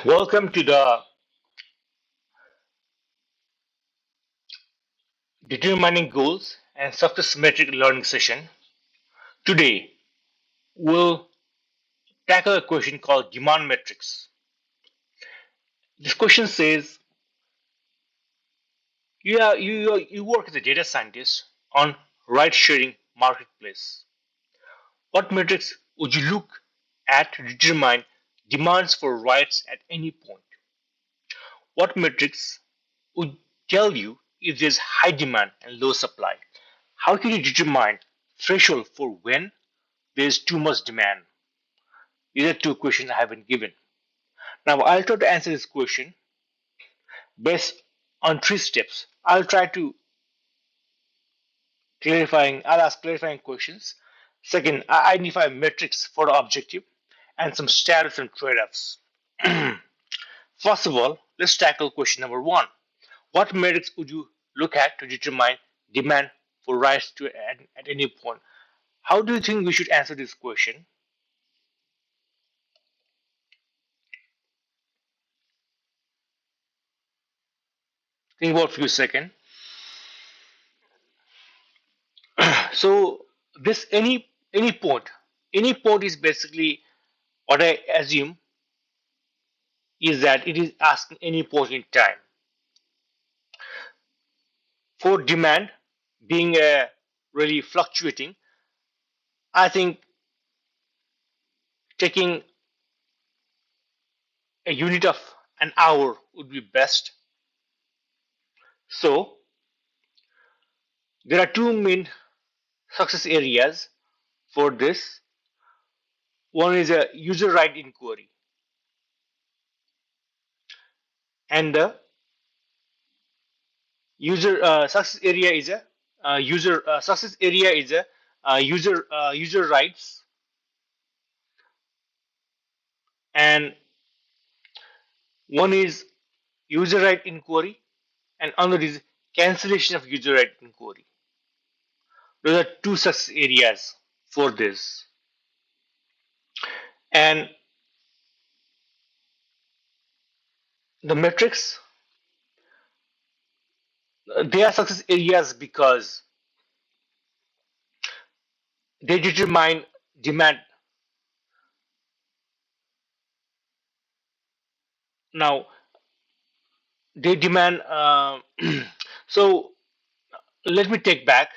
Welcome to the Determining Goals and Success Metric Learning session. Today, we'll tackle a question called demand metrics. This question says you work as a data scientist on ride sharing marketplace. What metrics would you look at to determine demands for rides at any point? What metrics would tell you if there's high demand and low supply? How can you determine threshold for when there's too much demand? These are two questions I have been given. Now I'll try to answer this question based on three steps. I'll try to I'll ask clarifying questions. Second, I identify metrics for the objective and some status and trade-offs. First of all, let's tackle question number one. What metrics would you look at to determine demand for rides at any point? How do you think we should answer this question? Think about a few seconds. So this any point is basically what I assume is that it is asking any point in time for demand being really fluctuating. I think taking a unit of an hour would be best. So there are two main success areas for this. One is a user right inquiry, and the user success area is a user success area is a user rights, and one is user right inquiry and another is cancellation of user right inquiry. Those are two success areas for this. And the metrics, they are success areas because they determine demand. Now, they demand. So let me take that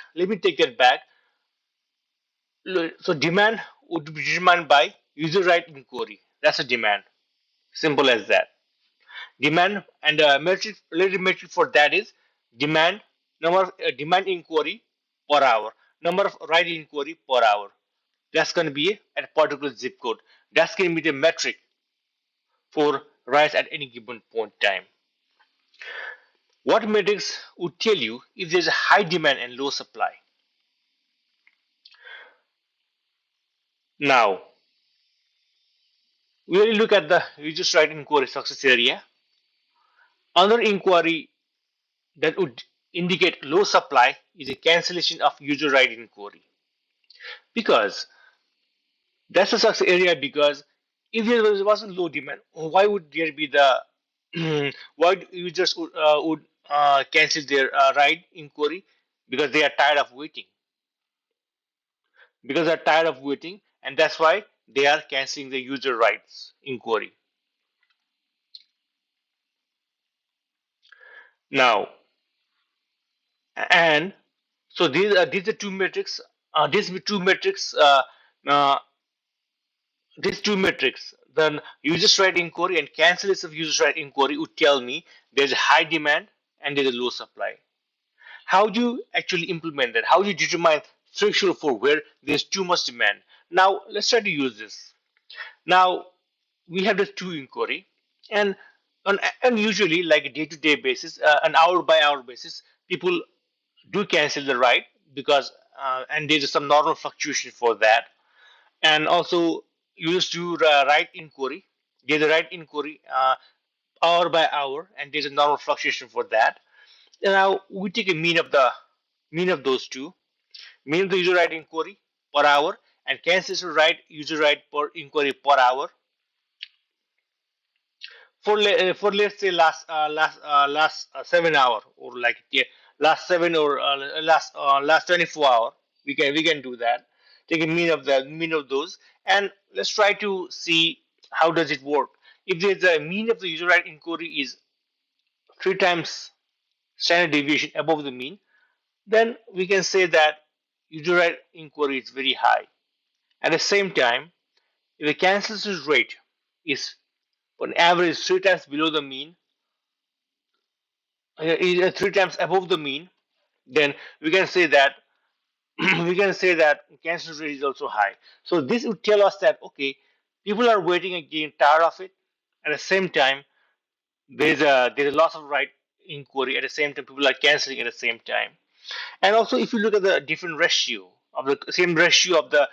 back. So demand would be determined by user right inquiry. That's a demand. Simple as that. Demand and metric related metric for that is demand number of demand inquiry per hour, number of right inquiry per hour. That's going to be at a particular zip code. That's going to be the metric for rides at any given point in time. What metrics would tell you if there's a high demand and low supply? Now, we really look at the user right inquiry success area. Another inquiry that would indicate low supply is a cancellation of user right inquiry, because that's a success area. Because if there wasn't low demand, why would there be the why users would cancel their ride inquiry? Because they are tired of waiting. Because they're tired of waiting, and that's why they are canceling the user rights inquiry. Now, and so these are two metrics. These two metrics. Uh, these two metrics, then user right inquiry and cancellation of user right inquiry would tell me there's a high demand and there's a low supply. How do you actually implement that? How do you determine threshold for where there's too much demand? Now let's try to use this. Now we have the two inquiry, and and usually like a day-to-day basis, an hour-by-hour basis, people do cancel the ride because and there's some normal fluctuation for that. And also you just do right inquiry. There's a right inquiry hour by hour, and there's a normal fluctuation for that. And now we take a mean of those two, mean of the user right inquiry per hour and cancellation right user right per inquiry per hour. for let's say last 7 hour, or like, yeah, last 7 or last 24 hour, we can do that. Take a mean of those, and let's try to see how does it work. If there's a mean of the user right inquiry is three times standard deviation above the mean, then we can say that user right inquiry is very high. At the same time, if the cancellation rate is on average three times below the mean, three times above the mean, then we can say that we can say that cancellation rate is also high. So this would tell us that, okay, people are waiting and getting tired of it. At the same time, there's a loss of right inquiry. At the same time, people are canceling at the same time. And also, if you look at the different ratio of the same ratio of the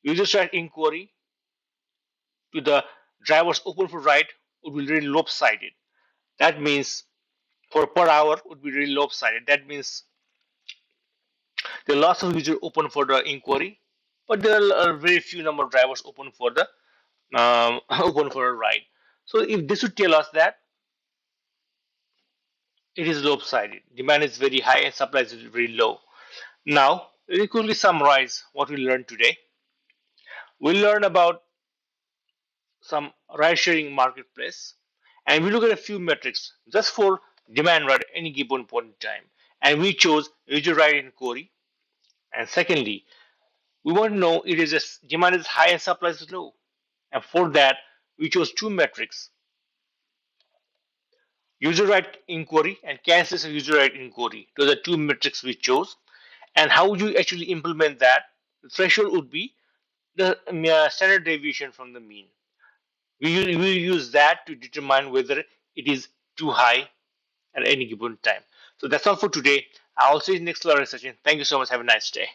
user right inquiry to the drivers open for ride, would be really lopsided. That means for per hour would be really lopsided. That means there are lots of users open for the inquiry, but there are a very few number of drivers open for the open for a ride. So if this would tell us that it is lopsided, demand is very high and supply is very low. Now, let me quickly summarize what we learned today. We learned about some ride sharing marketplace, and we look at a few metrics just for demand ride at any given point in time, and we chose user ride inquiry. And secondly, we want to know it is a demand is high and supply is low. And for that, we chose two metrics: user right inquiry and cancellation of user right inquiry. Those are two metrics we chose. And how would you actually implement that? The threshold would be the standard deviation from the mean. We use that to determine whether it is too high at any given time. So that's all for today. I'll see you next learning session. Thank you so much. Have a nice day.